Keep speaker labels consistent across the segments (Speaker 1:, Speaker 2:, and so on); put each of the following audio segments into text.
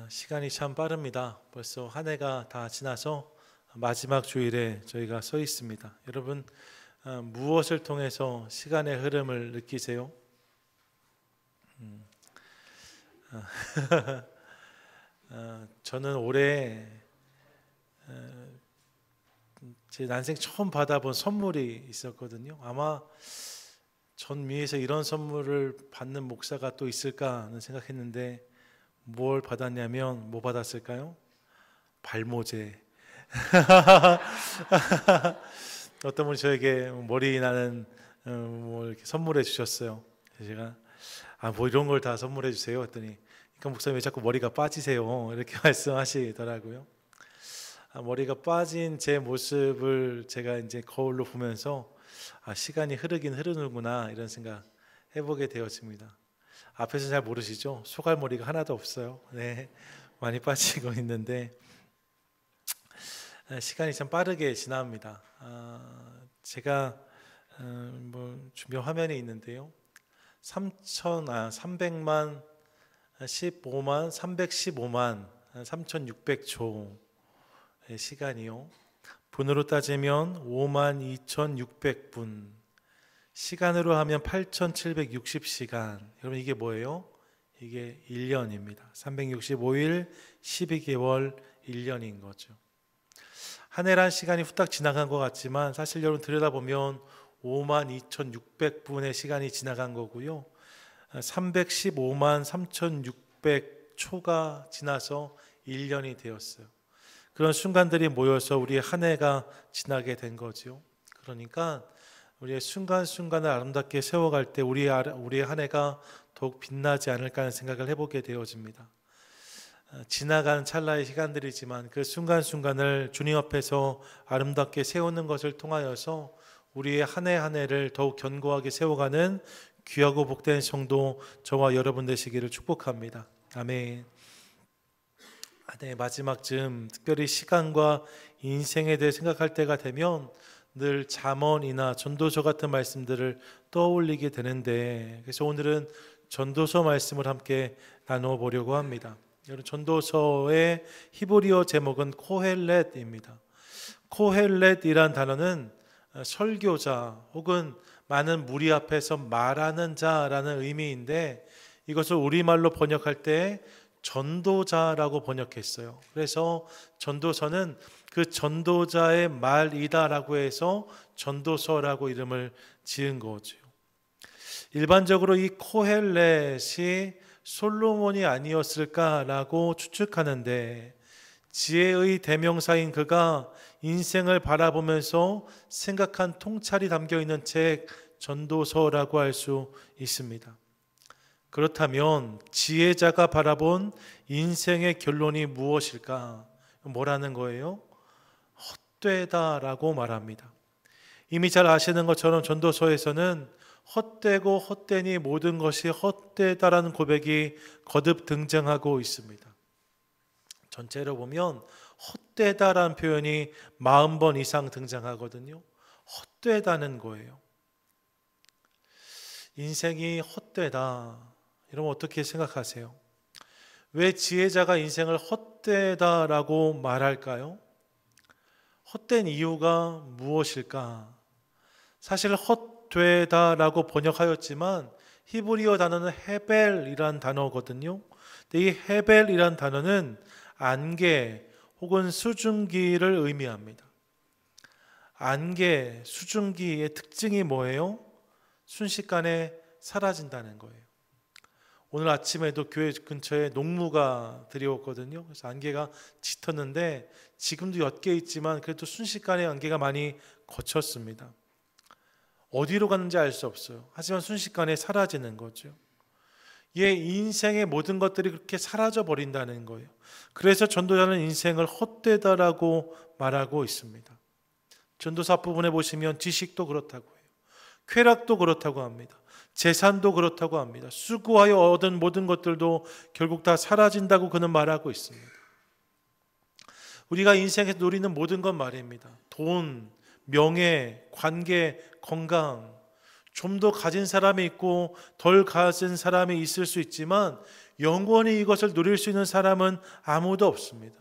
Speaker 1: 시간이 참 빠릅니다. 벌써 한 해가 다 지나서 마지막 주일에 저희가 서 있습니다. 여러분, 무엇을 통해서 시간의 흐름을 느끼세요? 저는 올해 제 난생 처음 받아본 선물이 있었거든요. 아마 전 위에서 이런 선물을 받는 목사가 또 있을까 하는 생각했는데 뭘 받았냐면 뭐 받았을까요? 발모제. 어떤 분이 저에게 머리 나는 뭐 이렇게 선물해 주셨어요. 제가 뭐 이런 걸 다 선물해 주세요 했더니, 그러니까 목사님 왜 자꾸 머리가 빠지세요? 이렇게 말씀하시더라고요. 머리가 빠진 제 모습을 제가 이제 거울로 보면서 시간이 흐르긴 흐르는구나 이런 생각 해보게 되었습니다. 앞에서 잘 모르시죠? 소갈머리가 하나도 없어요. 네, 많이 빠지고 있는데 시간이 참 빠르게 지납니다. 제가 뭐 준비한 화면에 있는데요. 300만 15만 315만 3600초의 시간이요. 분으로 따지면 52,600분, 시간으로 하면 8,760시간. 여러분 이게 뭐예요? 이게 1년입니다. 365일 12개월 1년인 거죠. 한 해란 시간이 후딱 지나간 것 같지만 사실 여러분 들여다보면 52,600분의 시간이 지나간 거고요. 315만 3,600초가 지나서 1년이 되었어요. 그런 순간들이 모여서 우리의 한 해가 지나게 된 거죠. 그러니까 우리의 순간순간을 아름답게 세워갈 때 우리의 한 해가 더욱 빛나지 않을까 하는 생각을 해보게 되어집니다. 지나간 찰나의 시간들이지만 그 순간순간을 주님 앞에서 아름답게 세우는 것을 통하여서 우리의 한 해 한 해를 더욱 견고하게 세워가는 귀하고 복된 성도 저와 여러분 되시기를 축복합니다. 아멘. 네, 마지막쯤 특별히 시간과 인생에 대해 생각할 때가 되면 늘 잠언이나 전도서 같은 말씀들을 떠올리게 되는데, 그래서 오늘은 전도서 말씀을 함께 나누어 보려고 합니다. 여러분, 전도서의 히브리어 제목은 코헬렛입니다. 코헬렛이란 단어는 설교자 혹은 많은 무리 앞에서 말하는 자라는 의미인데, 이것을 우리말로 번역할 때 전도자라고 번역했어요. 그래서 전도서는 그 전도자의 말이다라고 해서 전도서라고 이름을 지은 거죠. 일반적으로 이 코헬렛이 솔로몬이 아니었을까라고 추측하는데, 지혜의 대명사인 그가 인생을 바라보면서 생각한 통찰이 담겨 있는 책 전도서라고 할 수 있습니다. 그렇다면 지혜자가 바라본 인생의 결론이 무엇일까? 뭐라는 거예요? 헛되다라고 말합니다. 이미 잘 아시는 것처럼 전도서에서는 헛되고 헛되니 모든 것이 헛되다라는 고백이 거듭 등장하고 있습니다. 전체로 보면 헛되다라는 표현이 40번 이상 등장하거든요. 헛되다는 거예요. 인생이 헛되다. 여러분 어떻게 생각하세요? 왜 지혜자가 인생을 헛되다라고 말할까요? 헛된 이유가 무엇일까? 사실 헛되다라고 번역하였지만 히브리어 단어는 헤벨이란 단어거든요. 근데 이 헤벨이란 단어는 안개 혹은 수증기를 의미합니다. 안개, 수증기의 특징이 뭐예요? 순식간에 사라진다는 거예요. 오늘 아침에도 교회 근처에 농무가 들여왔거든요. 그래서 안개가 짙었는데 지금도 옅게 있지만 그래도 순식간에 안개가 많이 거쳤습니다. 어디로 갔는지 알 수 없어요. 하지만 순식간에 사라지는 거죠. 인생의 모든 것들이 그렇게 사라져 버린다는 거예요. 그래서 전도자는 인생을 헛되다라고 말하고 있습니다. 전도서 앞부분에 보시면 지식도 그렇다고 해요. 쾌락도 그렇다고 합니다. 재산도 그렇다고 합니다. 수고하여 얻은 모든 것들도 결국 다 사라진다고 그는 말하고 있습니다. 우리가 인생에서 누리는 모든 것 말입니다. 돈, 명예, 관계, 건강, 좀 더 가진 사람이 있고 덜 가진 사람이 있을 수 있지만 영원히 이것을 누릴 수 있는 사람은 아무도 없습니다.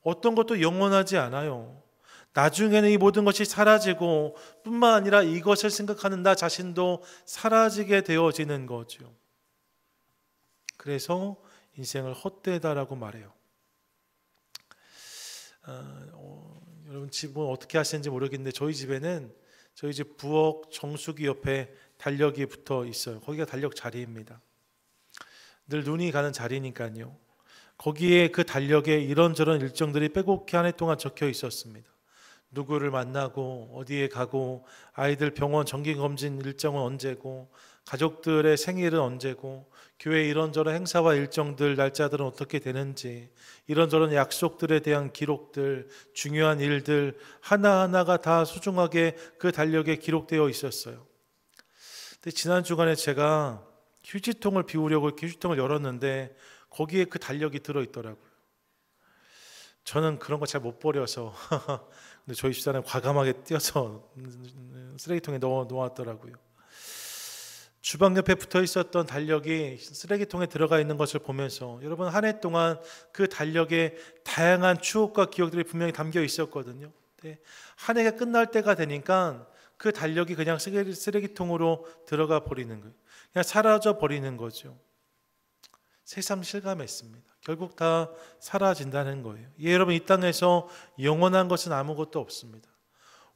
Speaker 1: 어떤 것도 영원하지 않아요. 나중에는 이 모든 것이 사라지고 뿐만 아니라 이것을 생각하는 나 자신도 사라지게 되어지는 거죠. 그래서 인생을 헛되다라고 말해요. 여러분 집은 어떻게 하시는지 모르겠는데 저희 집에는 저희 집 부엌 정수기 옆에 달력이 붙어 있어요. 거기가 달력 자리입니다. 늘 눈이 가는 자리니까요. 거기에 그 달력에 이런저런 일정들이 빼곡히 한 해 동안 적혀 있었습니다. 누구를 만나고 어디에 가고 아이들 병원 정기검진 일정은 언제고 가족들의 생일은 언제고 교회 이런저런 행사와 일정들 날짜들은 어떻게 되는지 이런저런 약속들에 대한 기록들 중요한 일들 하나하나가 다 소중하게 그 달력에 기록되어 있었어요. 근데 지난 주간에 제가 휴지통을 비우려고 이렇게 휴지통을 열었는데 거기에 그 달력이 들어있더라고요. 저는 그런 거 잘 못 버려서 근데 저희 집사람은 과감하게 띄어서 쓰레기통에 놓았더라고요. 주방 옆에 붙어 있었던 달력이 쓰레기통에 들어가 있는 것을 보면서 여러분 한 해 동안 그 달력에 다양한 추억과 기억들이 분명히 담겨 있었거든요. 한 해가 끝날 때가 되니까 그 달력이 그냥 쓰레기통으로 들어가 버리는 거예요. 그냥 사라져 버리는 거죠. 새삼 실감했습니다. 결국 다 사라진다는 거예요. 여러분 이 땅에서 영원한 것은 아무것도 없습니다.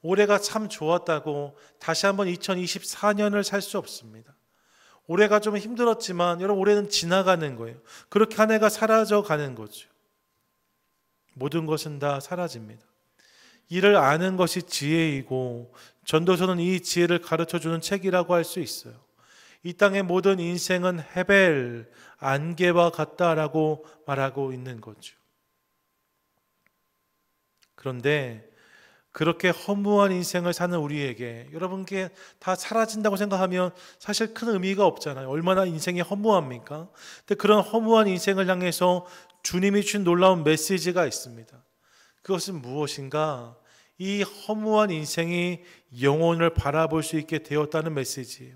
Speaker 1: 올해가 참 좋았다고 다시 한번 2024년을 살 수 없습니다. 올해가 좀 힘들었지만 여러분 올해는 지나가는 거예요. 그렇게 한 해가 사라져 가는 거죠. 모든 것은 다 사라집니다. 이를 아는 것이 지혜이고 전도서는 이 지혜를 가르쳐주는 책이라고 할 수 있어요. 이 땅의 모든 인생은 헤벨, 안개와 같다라고 말하고 있는 거죠. 그런데 그렇게 허무한 인생을 사는 우리에게 여러분께 다 사라진다고 생각하면 사실 큰 의미가 없잖아요. 얼마나 인생이 허무합니까? 근데 그런 허무한 인생을 향해서 주님이 주신 놀라운 메시지가 있습니다. 그것은 무엇인가? 이 허무한 인생이 영혼을 바라볼 수 있게 되었다는 메시지예요.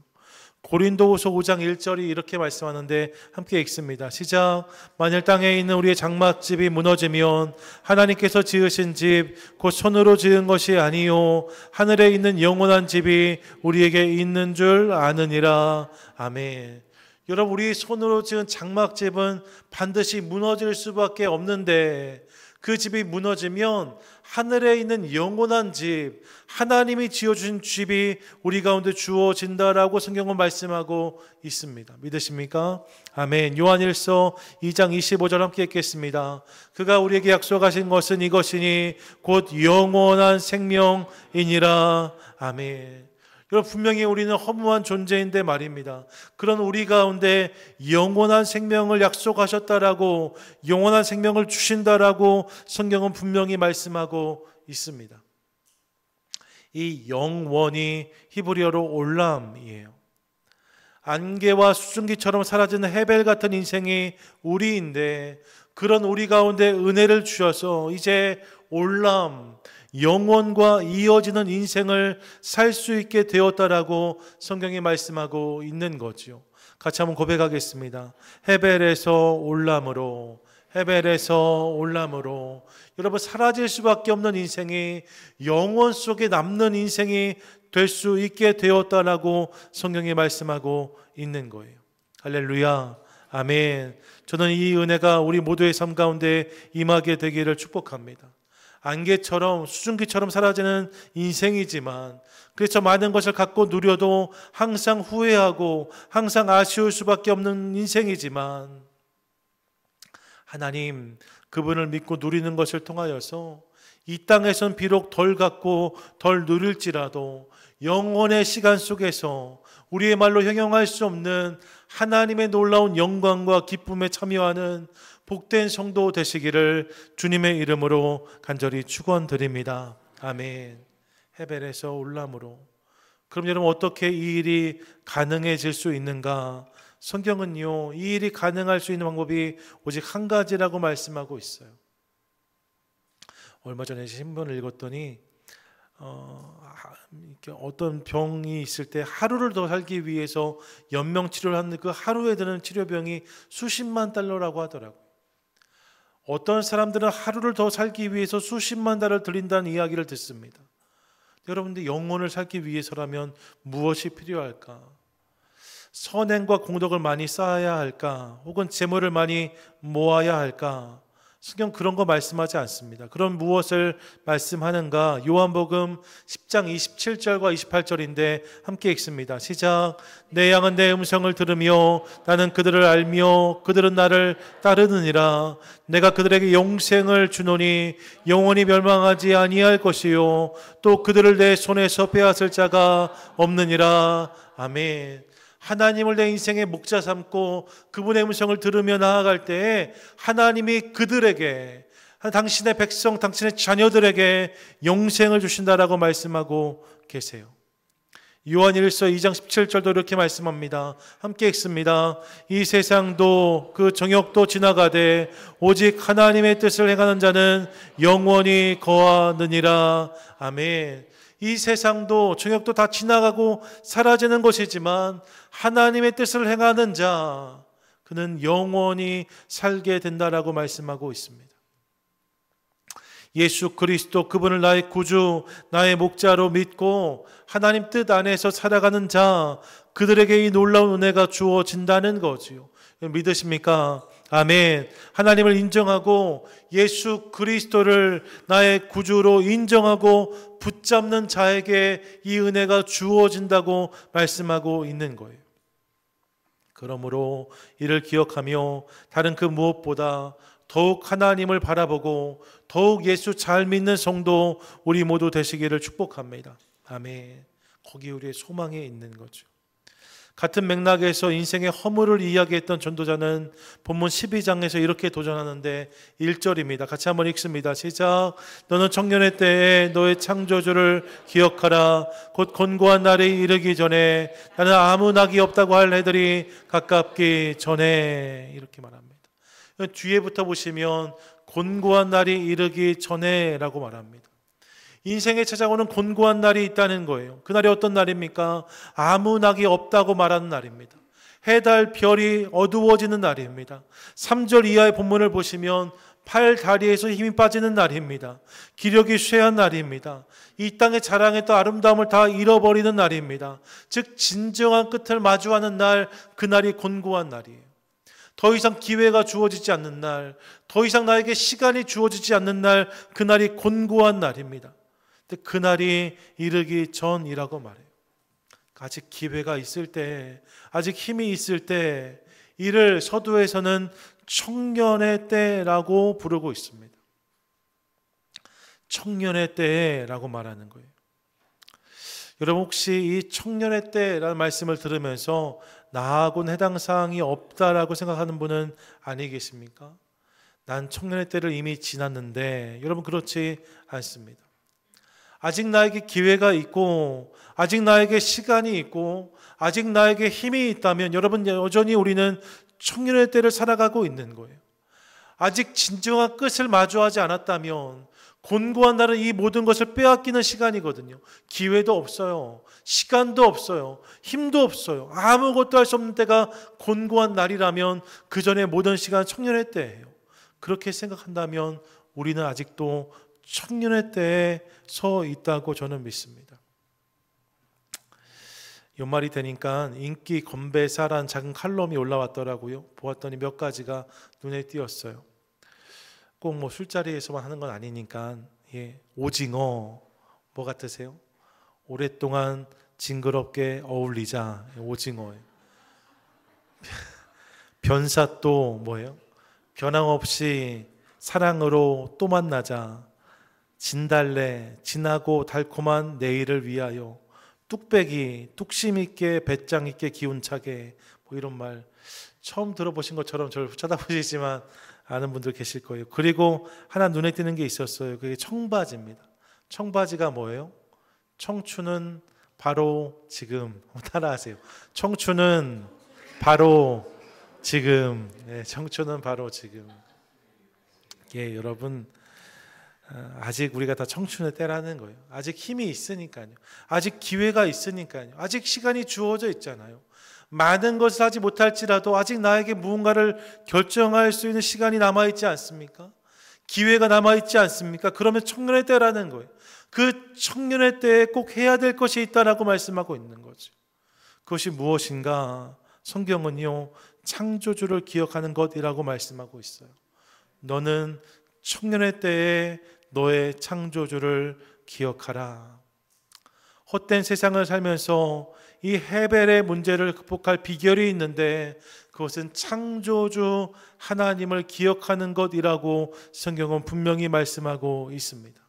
Speaker 1: 고린도후서 5장 1절이 이렇게 말씀하는데 함께 읽습니다. 시작. 만일 땅에 있는 우리의 장막집이 무너지면 하나님께서 지으신 집 곧 손으로 지은 것이 아니요 하늘에 있는 영원한 집이 우리에게 있는 줄 아느니라. 아멘. 여러분 우리 손으로 지은 장막집은 반드시 무너질 수밖에 없는데 그 집이 무너지면 하늘에 있는 영원한 집, 하나님이 지어주신 집이 우리 가운데 주어진다라고 성경은 말씀하고 있습니다. 믿으십니까? 아멘. 요한일서 2장 25절 함께 읽겠습니다. 그가 우리에게 약속하신 것은 이것이니 곧 영원한 생명이니라. 아멘. 여러분 분명히 우리는 허무한 존재인데 말입니다. 그런 우리 가운데 영원한 생명을 약속하셨다라고 영원한 생명을 주신다라고 성경은 분명히 말씀하고 있습니다. 이 영원이 히브리어로 올람이에요. 안개와 수증기처럼 사라지는 헤벨 같은 인생이 우리인데 그런 우리 가운데 은혜를 주셔서 이제 올람 영원과 이어지는 인생을 살 수 있게 되었다라고 성경이 말씀하고 있는 거죠. 같이 한번 고백하겠습니다. 헤벨에서 올람으로, 헤벨에서 올람으로. 여러분 사라질 수밖에 없는 인생이 영원 속에 남는 인생이 될 수 있게 되었다라고 성경이 말씀하고 있는 거예요. 할렐루야. 아멘. 저는 이 은혜가 우리 모두의 삶 가운데 임하게 되기를 축복합니다. 안개처럼 수증기처럼 사라지는 인생이지만 그래서 많은 것을 갖고 누려도 항상 후회하고 항상 아쉬울 수밖에 없는 인생이지만 하나님 그분을 믿고 누리는 것을 통하여서 이 땅에선 비록 덜 갖고 덜 누릴지라도 영혼의 시간 속에서 우리의 말로 형용할 수 없는 하나님의 놀라운 영광과 기쁨에 참여하는 복된 성도 되시기를 주님의 이름으로 간절히 축원드립니다. 아멘. 헤벨에서 올람으로. 그럼 여러분 어떻게 이 일이 가능해질 수 있는가? 성경은요, 이 일이 가능할 수 있는 방법이 오직 한 가지라고 말씀하고 있어요. 얼마 전에 신문을 읽었더니 어떤 병이 있을 때 하루를 더 살기 위해서 연명 치료를 하는 그 하루에 드는 치료비용이 수십만 달러라고 하더라고요. 어떤 사람들은 하루를 더 살기 위해서 수십만 달러를 들인다는 이야기를 듣습니다. 여러분들 영혼을 살기 위해서라면 무엇이 필요할까? 선행과 공덕을 많이 쌓아야 할까? 혹은 재물을 많이 모아야 할까? 성경 그런 거 말씀하지 않습니다. 그럼 무엇을 말씀하는가? 요한복음 10장 27절과 28절인데 함께 읽습니다. 시작. 내 양은 내 음성을 들으며 나는 그들을 알며 그들은 나를 따르느니라. 내가 그들에게 영생을 주노니 영원히 멸망하지 아니할 것이요 또 그들을 내 손에서 빼앗을 자가 없느니라. 아멘. 하나님을 내 인생의 목자 삼고 그분의 음성을 들으며 나아갈 때에 하나님이 그들에게, 당신의 백성, 당신의 자녀들에게 영생을 주신다라고 말씀하고 계세요. 요한일서 2장 17절도 이렇게 말씀합니다. 함께 읽습니다. 이 세상도 그 정욕도 지나가되 오직 하나님의 뜻을 행하는 자는 영원히 거하느니라. 아멘. 이 세상도 정욕도 다 지나가고 사라지는 것이지만 하나님의 뜻을 행하는 자, 그는 영원히 살게 된다라고 말씀하고 있습니다. 예수 그리스도 그분을 나의 구주, 나의 목자로 믿고 하나님 뜻 안에서 살아가는 자, 그들에게 이 놀라운 은혜가 주어진다는 거지요. 믿으십니까? 아멘. 하나님을 인정하고 예수 그리스도를 나의 구주로 인정하고 붙잡는 자에게 이 은혜가 주어진다고 말씀하고 있는 거예요. 그러므로 이를 기억하며 다른 그 무엇보다 더욱 하나님을 바라보고 더욱 예수 잘 믿는 성도 우리 모두 되시기를 축복합니다. 아멘. 거기 우리의 소망이 있는 거죠. 같은 맥락에서 인생의 허물을 이야기했던 전도자는 본문 12장에서 이렇게 도전하는데 1절입니다. 같이 한번 읽습니다. 시작. 너는 청년의 때에 너의 창조주를 기억하라. 곧 곤고한 날이 이르기 전에 나는 아무 낙이 없다고 할 해들이 가깝기 전에, 이렇게 말합니다. 뒤에부터 보시면 곤고한 날이 이르기 전에 라고 말합니다. 인생에 찾아오는 곤고한 날이 있다는 거예요. 그날이 어떤 날입니까? 아무 낙이 없다고 말하는 날입니다. 해, 달, 별이 어두워지는 날입니다. 3절 이하의 본문을 보시면 팔, 다리에서 힘이 빠지는 날입니다. 기력이 쇠한 날입니다. 이 땅의 자랑했던 아름다움을 다 잃어버리는 날입니다. 즉 진정한 끝을 마주하는 날, 그날이 곤고한 날이에요. 더 이상 기회가 주어지지 않는 날, 더 이상 나에게 시간이 주어지지 않는 날, 그날이 곤고한 날입니다. 그날이 이르기 전이라고 말해요. 아직 기회가 있을 때, 아직 힘이 있을 때, 이를 서두에서는 청년의 때라고 부르고 있습니다. 청년의 때라고 말하는 거예요. 여러분 혹시 이 청년의 때라는 말씀을 들으면서 나하고는 해당 사항이 없다라고 생각하는 분은 아니 계십니까? 난 청년의 때를 이미 지났는데, 여러분 그렇지 않습니다. 아직 나에게 기회가 있고 아직 나에게 시간이 있고 아직 나에게 힘이 있다면 여러분 여전히 우리는 청년의 때를 살아가고 있는 거예요. 아직 진정한 끝을 마주하지 않았다면 곤고한 날은 이 모든 것을 빼앗기는 시간이거든요. 기회도 없어요. 시간도 없어요. 힘도 없어요. 아무것도 할 수 없는 때가 곤고한 날이라면 그 전에 모든 시간은 청년의 때예요. 그렇게 생각한다면 우리는 아직도 청년의 때에 서 있다고 저는 믿습니다. 연말이 되니까 인기 건배사라는 작은 칼럼이 올라왔더라고요. 보았더니 몇 가지가 눈에 띄었어요. 꼭 뭐 술자리에서만 하는 건 아니니까. 오징어 뭐 같으세요? 오랫동안 징그럽게 어울리자, 오징어예요. 변사또 뭐예요? 변함없이 사랑으로 또 만나자. 진달래, 진하고 달콤한 내일을 위하여. 뚝배기, 뚝심 있게 배짱 있게 기운차게. 뭐 이런 말 처음 들어보신 것처럼 저를 쳐다보시지만 아는 분들 계실 거예요. 그리고 하나 눈에 띄는 게 있었어요. 그게 청바지입니다. 청바지가 뭐예요? 청춘은 바로 지금. 따라하세요. 청춘은 바로 지금. 청춘은 바로 지금. 여러분 아직 우리가 다 청춘의 때라는 거예요. 아직 힘이 있으니까요. 아직 기회가 있으니까요. 아직 시간이 주어져 있잖아요. 많은 것을 하지 못할지라도 아직 나에게 무언가를 결정할 수 있는 시간이 남아있지 않습니까? 기회가 남아있지 않습니까? 그러면 청년의 때라는 거예요. 그 청년의 때에 꼭 해야 될 것이 있다라고 말씀하고 있는 거죠. 그것이 무엇인가? 성경은요, 창조주를 기억하는 것이라고 말씀하고 있어요. 너는 청년의 때에 너의 창조주를 기억하라. 헛된 세상을 살면서 이 헤벨의 문제를 극복할 비결이 있는데 그것은 창조주 하나님을 기억하는 것이라고 성경은 분명히 말씀하고 있습니다.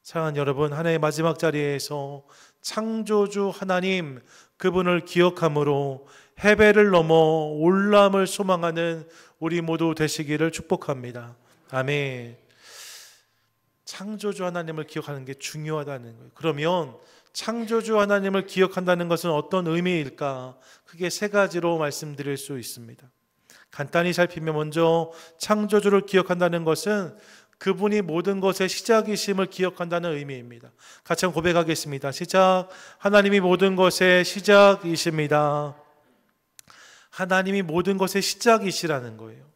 Speaker 1: 사랑하는 여러분, 한 해의 마지막 자리에서 창조주 하나님 그분을 기억함으로 헤벨을 넘어 올람을 소망하는 우리 모두 되시기를 축복합니다. 아멘. 창조주 하나님을 기억하는 게 중요하다는 거예요. 그러면 창조주 하나님을 기억한다는 것은 어떤 의미일까? 크게 세 가지로 말씀드릴 수 있습니다. 간단히 살피면 먼저 창조주를 기억한다는 것은 그분이 모든 것의 시작이심을 기억한다는 의미입니다. 같이 한번 고백하겠습니다. 시작. 하나님이 모든 것의 시작이십니다. 하나님이 모든 것의 시작이시라는 거예요.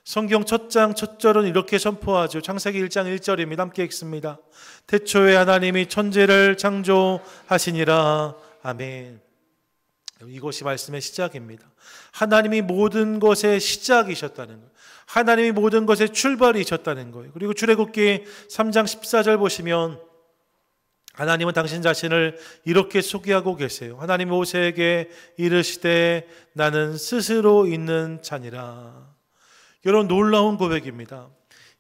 Speaker 1: 성경 첫 장 첫 절은 이렇게 선포하죠. 창세기 1장 1절입니다. 함께 읽습니다. 태초에 하나님이 천지를 창조하시니라. 아멘. 이것이 말씀의 시작입니다. 하나님이 모든 것의 시작이셨다는 거예요. 하나님이 모든 것의 출발이셨다는 거예요. 그리고 출애굽기 3장 14절 보시면 하나님은 당신 자신을 이렇게 소개하고 계세요. 하나님이 모세에게 이르시되 나는 스스로 있는 자니라. 여러분, 놀라운 고백입니다.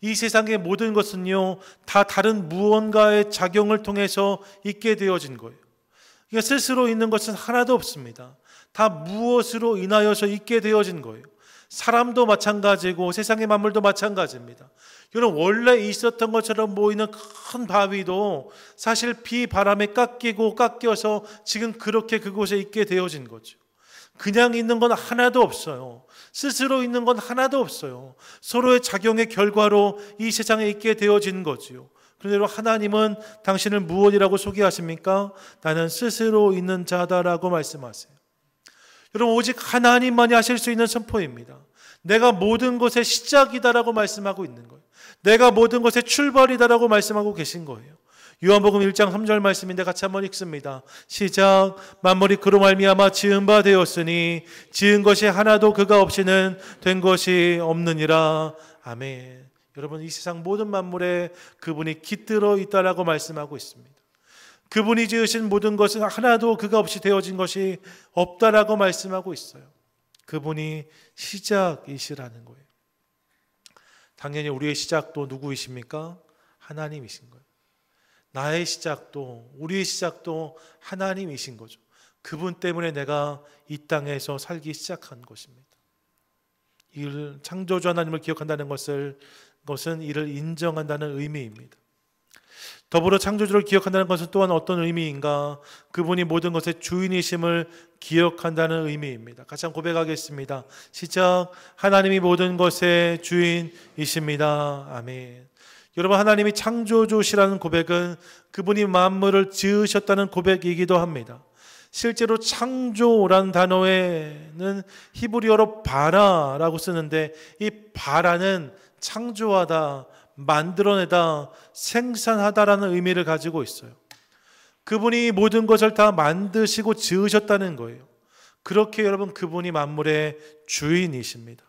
Speaker 1: 이 세상의 모든 것은요, 다 다른 무언가의 작용을 통해서 있게 되어진 거예요. 그러니까 스스로 있는 것은 하나도 없습니다. 다 무엇으로 인하여서 있게 되어진 거예요. 사람도 마찬가지고 세상의 만물도 마찬가지입니다. 여러분, 원래 있었던 것처럼 보이는 큰 바위도 사실 비 바람에 깎여서 지금 그렇게 그곳에 있게 되어진 거죠. 그냥 있는 건 하나도 없어요. 스스로 있는 건 하나도 없어요. 서로의 작용의 결과로 이 세상에 있게 되어진 거지요. 그런데 하나님은 당신을 무엇이라고 소개하십니까? 나는 스스로 있는 자다라고 말씀하세요. 여러분, 오직 하나님만이 하실 수 있는 선포입니다. 내가 모든 것의 시작이다라고 말씀하고 있는 거예요. 내가 모든 것의 출발이다라고 말씀하고 계신 거예요. 요한복음 1장 3절 말씀인데 같이 한번 읽습니다. 시작. 만물이 그로 말미암아 지은 바 되었으니 지은 것이 하나도 그가 없이는 된 것이 없느니라. 아멘. 여러분, 이 세상 모든 만물에 그분이 깃들어 있다라고 말씀하고 있습니다. 그분이 지으신 모든 것은 하나도 그가 없이 되어진 것이 없다라고 말씀하고 있어요. 그분이 시작이시라는 거예요. 당연히 우리의 시작도 누구이십니까? 하나님이신 거예요. 나의 시작도, 우리의 시작도 하나님이신 거죠. 그분 때문에 내가 이 땅에서 살기 시작한 것입니다. 이를 창조주 하나님을 기억한다는 것은 이를 인정한다는 의미입니다. 더불어 창조주를 기억한다는 것은 또한 어떤 의미인가? 그분이 모든 것의 주인이심을 기억한다는 의미입니다. 같이 한번 고백하겠습니다. 시작. 하나님이 모든 것의 주인이십니다. 아멘. 여러분, 하나님이 창조주시라는 고백은 그분이 만물을 지으셨다는 고백이기도 합니다. 실제로 창조라는 단어에는 히브리어로 바라라고 쓰는데 이 바라는 창조하다, 만들어내다, 생산하다라는 의미를 가지고 있어요. 그분이 모든 것을 다 만드시고 지으셨다는 거예요. 그렇게 여러분, 그분이 만물의 주인이십니다.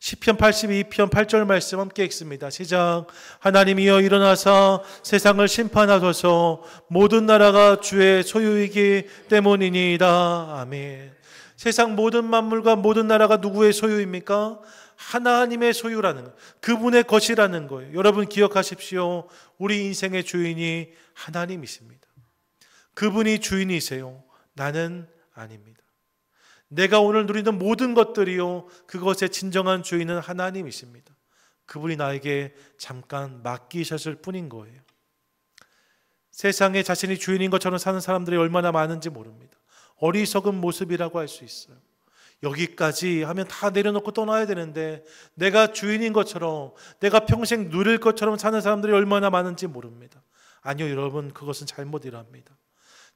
Speaker 1: 시편 82편 8절 말씀 함께 읽습니다. 시작. 하나님이여 일어나사 세상을 심판하소서. 모든 나라가 주의 소유이기 때문이니이다. 아멘. 세상 모든 만물과 모든 나라가 누구의 소유입니까? 하나님의 소유라는 거예요. 그분의 것이라는 거예요. 여러분 기억하십시오. 우리 인생의 주인이 하나님이십니다. 그분이 주인이세요. 나는 아닙니다. 내가 오늘 누리는 모든 것들이요, 그것의 진정한 주인은 하나님이십니다. 그분이 나에게 잠깐 맡기셨을 뿐인 거예요. 세상에 자신이 주인인 것처럼 사는 사람들이 얼마나 많은지 모릅니다. 어리석은 모습이라고 할 수 있어요. 여기까지 하면 다 내려놓고 떠나야 되는데 내가 주인인 것처럼, 내가 평생 누릴 것처럼 사는 사람들이 얼마나 많은지 모릅니다. 아니요, 여러분, 그것은 잘못이랍니다.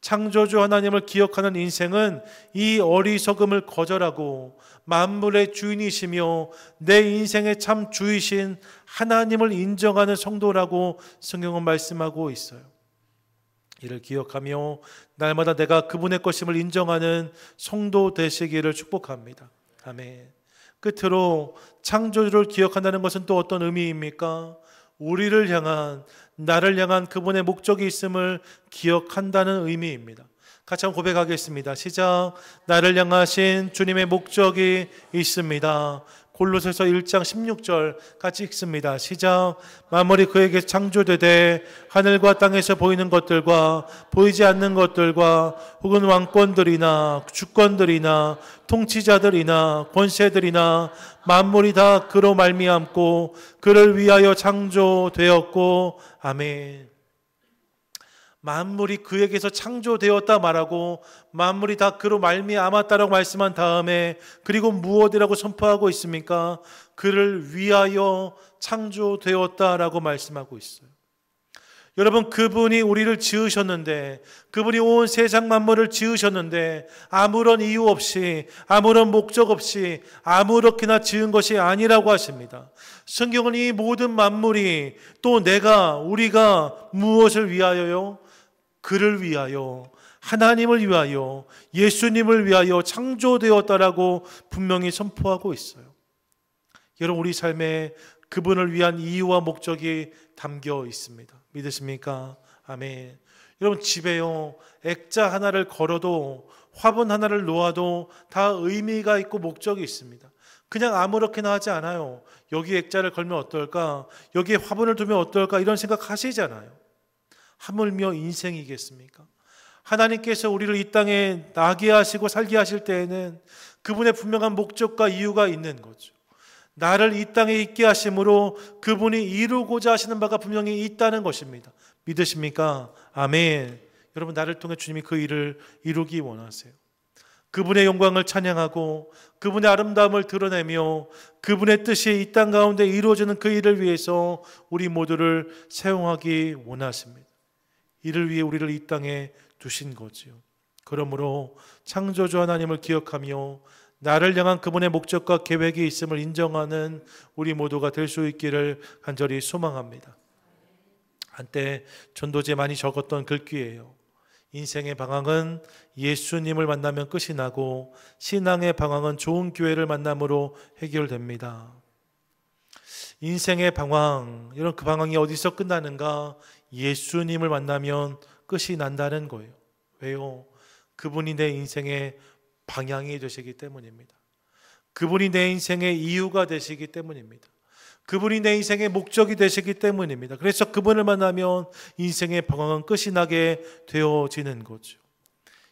Speaker 1: 창조주 하나님을 기억하는 인생은 이 어리석음을 거절하고 만물의 주인이시며 내 인생의 참 주이신 하나님을 인정하는 성도라고 성경은 말씀하고 있어요. 이를 기억하며 날마다 내가 그분의 것임을 인정하는 성도 되시기를 축복합니다. 아멘. 끝으로 창조주를 기억한다는 것은 또 어떤 의미입니까? 우리를 향한, 나를 향한 그분의 목적이 있음을 기억한다는 의미입니다. 같이 한번 고백하겠습니다. 시작. 나를 향하신 주님의 목적이 있습니다. 골로새서 1장 16절 같이 읽습니다. 시작. 만물이 그에게 창조되되 하늘과 땅에서 보이는 것들과 보이지 않는 것들과 혹은 왕권들이나 주권들이나 통치자들이나 권세들이나 만물이 다 그로 말미암고 그를 위하여 창조되었고. 아멘. 만물이 그에게서 창조되었다 말하고 만물이 다 그로 말미암았다라고 말씀한 다음에 그리고 무엇이라고 선포하고 있습니까? 그를 위하여 창조되었다라고 말씀하고 있어요. 여러분, 그분이 우리를 지으셨는데, 그분이 온 세상 만물을 지으셨는데 아무런 이유 없이, 아무런 목적 없이 아무렇게나 지은 것이 아니라고 하십니다. 성경은 이 모든 만물이, 또 내가, 우리가 무엇을 위하여요? 그를 위하여, 하나님을 위하여, 예수님을 위하여 창조되었다라고 분명히 선포하고 있어요. 여러분, 우리 삶에 그분을 위한 이유와 목적이 담겨 있습니다. 믿으십니까? 아멘. 여러분, 집에요, 액자 하나를 걸어도, 화분 하나를 놓아도 다 의미가 있고 목적이 있습니다. 그냥 아무렇게나 하지 않아요. 여기 액자를 걸면 어떨까? 여기에 화분을 두면 어떨까? 이런 생각 하시잖아요. 하물며 인생이겠습니까? 하나님께서 우리를 이 땅에 나게 하시고 살게 하실 때에는 그분의 분명한 목적과 이유가 있는 거죠. 나를 이 땅에 있게 하심으로 그분이 이루고자 하시는 바가 분명히 있다는 것입니다. 믿으십니까? 아멘. 여러분, 나를 통해 주님이 그 일을 이루기 원하세요. 그분의 영광을 찬양하고 그분의 아름다움을 드러내며 그분의 뜻이 이 땅 가운데 이루어지는 그 일을 위해서 우리 모두를 사용하기 원하십니다. 이를 위해 우리를 이 땅에 두신 거지요. 그러므로 창조주 하나님을 기억하며 나를 향한 그분의 목적과 계획이 있음을 인정하는 우리 모두가 될 수 있기를 간절히 소망합니다. 한때 전도지에 많이 적었던 글귀예요. 인생의 방황은 예수님을 만나면 끝이 나고 신앙의 방황은 좋은 교회를 만남으로 해결됩니다. 인생의 방황, 이런 그 방황이 어디서 끝나는가? 예수님을 만나면 끝이 난다는 거예요. 왜요? 그분이 내 인생의 방향이 되시기 때문입니다. 그분이 내 인생의 이유가 되시기 때문입니다. 그분이 내 인생의 목적이 되시기 때문입니다. 그래서 그분을 만나면 인생의 방황은 끝이 나게 되어지는 거죠.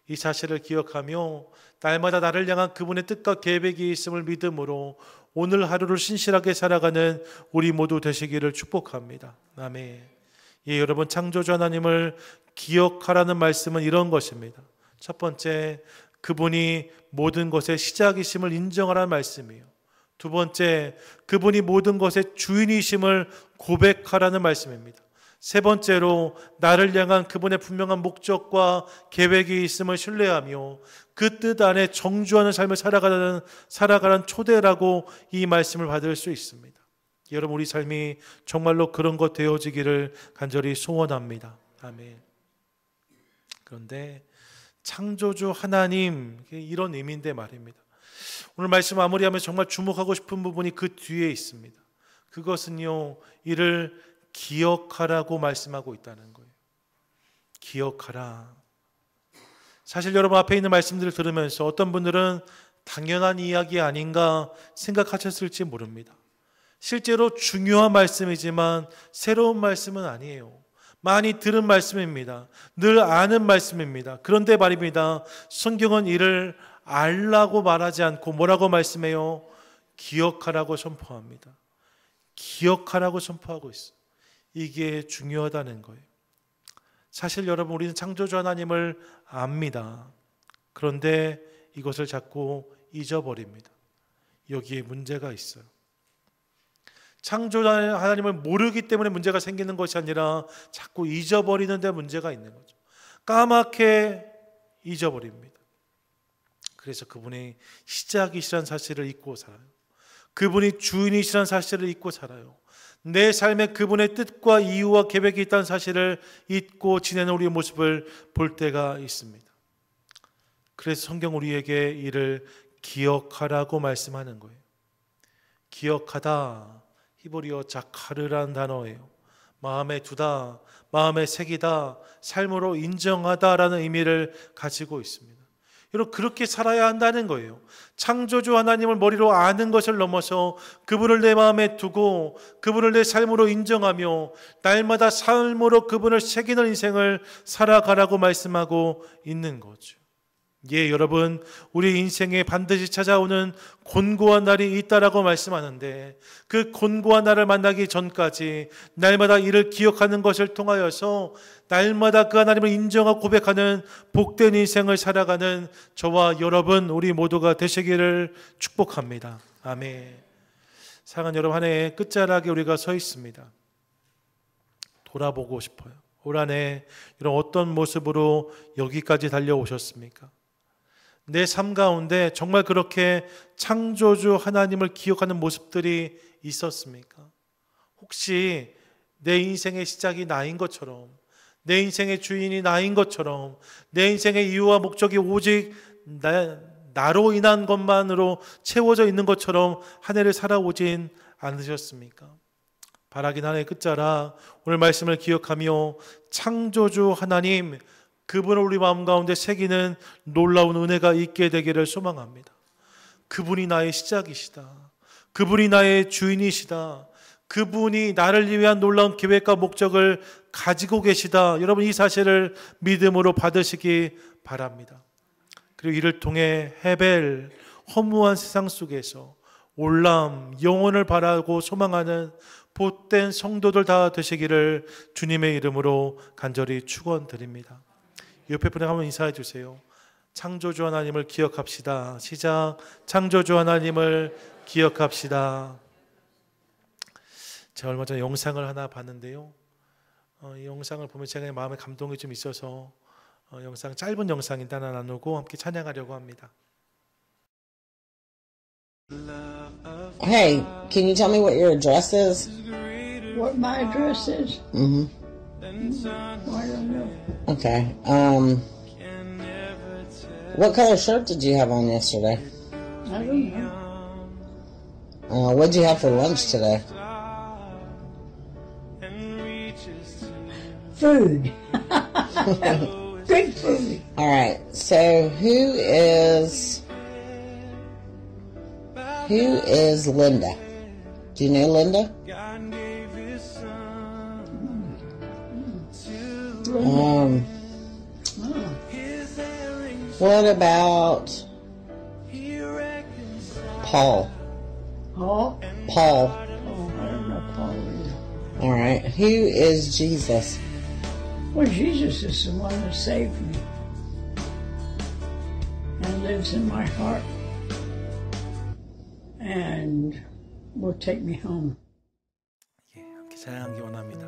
Speaker 1: 이 사실을 기억하며 날마다 나를 향한 그분의 뜻과 계획이 있음을 믿음으로 오늘 하루를 신실하게 살아가는 우리 모두 되시기를 축복합니다. 아멘. 예, 여러분, 창조주 하나님을 기억하라는 말씀은 이런 것입니다. 첫 번째, 그분이 모든 것의 시작이심을 인정하라는 말씀이에요. 두 번째, 그분이 모든 것의 주인이심을 고백하라는 말씀입니다. 세 번째로, 나를 향한 그분의 분명한 목적과 계획이 있음을 신뢰하며 그 뜻 안에 정주하는 삶을 살아가는 초대라고 이 말씀을 받을 수 있습니다. 여러분, 우리 삶이 정말로 그런 것 되어지기를 간절히 소원합니다. 아멘. 그런데 창조주 하나님, 이런 의미인데 말입니다. 오늘 말씀 마무리하면서 정말 주목하고 싶은 부분이 그 뒤에 있습니다. 그것은요, 이를 기억하라고 말씀하고 있다는 거예요. 기억하라. 사실 여러분, 앞에 있는 말씀들을 들으면서 어떤 분들은 당연한 이야기 아닌가 생각하셨을지 모릅니다. 실제로 중요한 말씀이지만 새로운 말씀은 아니에요. 많이 들은 말씀입니다. 늘 아는 말씀입니다. 그런데 말입니다, 성경은 이를 알라고 말하지 않고 뭐라고 말씀해요? 기억하라고 선포합니다. 기억하라고 선포하고 있어요. 이게 중요하다는 거예요. 사실 여러분, 우리는 창조주 하나님을 압니다. 그런데 이것을 자꾸 잊어버립니다. 여기에 문제가 있어요. 창조자 하나님을 모르기 때문에 문제가 생기는 것이 아니라 자꾸 잊어버리는 데 문제가 있는 거죠. 까맣게 잊어버립니다. 그래서 그분이 시작이시란 사실을 잊고 살아요. 그분이 주인이시란 사실을 잊고 살아요. 내 삶에 그분의 뜻과 이유와 계획이 있다는 사실을 잊고 지내는 우리의 모습을 볼 때가 있습니다. 그래서 성경 우리에게 이를 기억하라고 말씀하는 거예요. 기억하다, 히브리어 자카르라는 단어예요. 마음에 두다, 마음에 새기다, 삶으로 인정하다라는 의미를 가지고 있습니다. 여러분, 그렇게 살아야 한다는 거예요. 창조주 하나님을 머리로 아는 것을 넘어서 그분을 내 마음에 두고 그분을 내 삶으로 인정하며 날마다 삶으로 그분을 새기는 인생을 살아가라고 말씀하고 있는 거죠. 예, 여러분, 우리 인생에 반드시 찾아오는 곤고한 날이 있다라고 말씀하는데 그 곤고한 날을 만나기 전까지 날마다 이를 기억하는 것을 통하여서 날마다 그 하나님을 인정하고 고백하는 복된 인생을 살아가는 저와 여러분 우리 모두가 되시기를 축복합니다. 아멘. 사랑하는 여러분, 한 해의 끝자락에 우리가 서 있습니다. 돌아보고 싶어요. 올 한 해 이런 어떤 모습으로 여기까지 달려오셨습니까? 내 삶 가운데 정말 그렇게 창조주 하나님을 기억하는 모습들이 있었습니까? 혹시 내 인생의 시작이 나인 것처럼, 내 인생의 주인이 나인 것처럼, 내 인생의 이유와 목적이 오직 나로 인한 것만으로 채워져 있는 것처럼 한 해를 살아오진 않으셨습니까? 바라긴 한 해 끝자락 오늘 말씀을 기억하며 창조주 하나님, 그분을 우리 마음 가운데 새기는 놀라운 은혜가 있게 되기를 소망합니다. 그분이 나의 시작이시다. 그분이 나의 주인이시다. 그분이 나를 위한 놀라운 계획과 목적을 가지고 계시다. 여러분, 이 사실을 믿음으로 받으시기 바랍니다. 그리고 이를 통해 헤벨, 허무한 세상 속에서 올람, 영혼을 바라고 소망하는 복된 성도들 다 되시기를 주님의 이름으로 간절히 축원드립니다. 옆에 분에게 한번 인사해 주세요. 창조주 하나님을 기억합시다. 시작. 창조주 하나님을 기억합시다. 제가 얼마 전에 영상을 하나 봤는데요. 이 영상을 보면 제가 마음에 감동이 좀 있어서 영상, 짧은 영상인데 하나 나누고 함께 찬양하려고 합니다.
Speaker 2: Hey, can you tell me what your address is?
Speaker 3: What my address is?
Speaker 2: Mm-hmm.
Speaker 3: I don't know.
Speaker 2: Okay. What color shirt did you have on yesterday?
Speaker 3: I don't know.
Speaker 2: What'd you have for lunch today?
Speaker 3: Food. Good food.
Speaker 2: All right. So who is Linda? Do you know Linda? What about Paul?
Speaker 3: Paul?
Speaker 2: Paul.
Speaker 3: Oh, I don't know Paul either.
Speaker 2: All right. Who is Jesus?
Speaker 3: Well, Jesus is the one that saved me and lives in my heart and will take me home.
Speaker 1: 예, 함께 찬양하기 원합니다.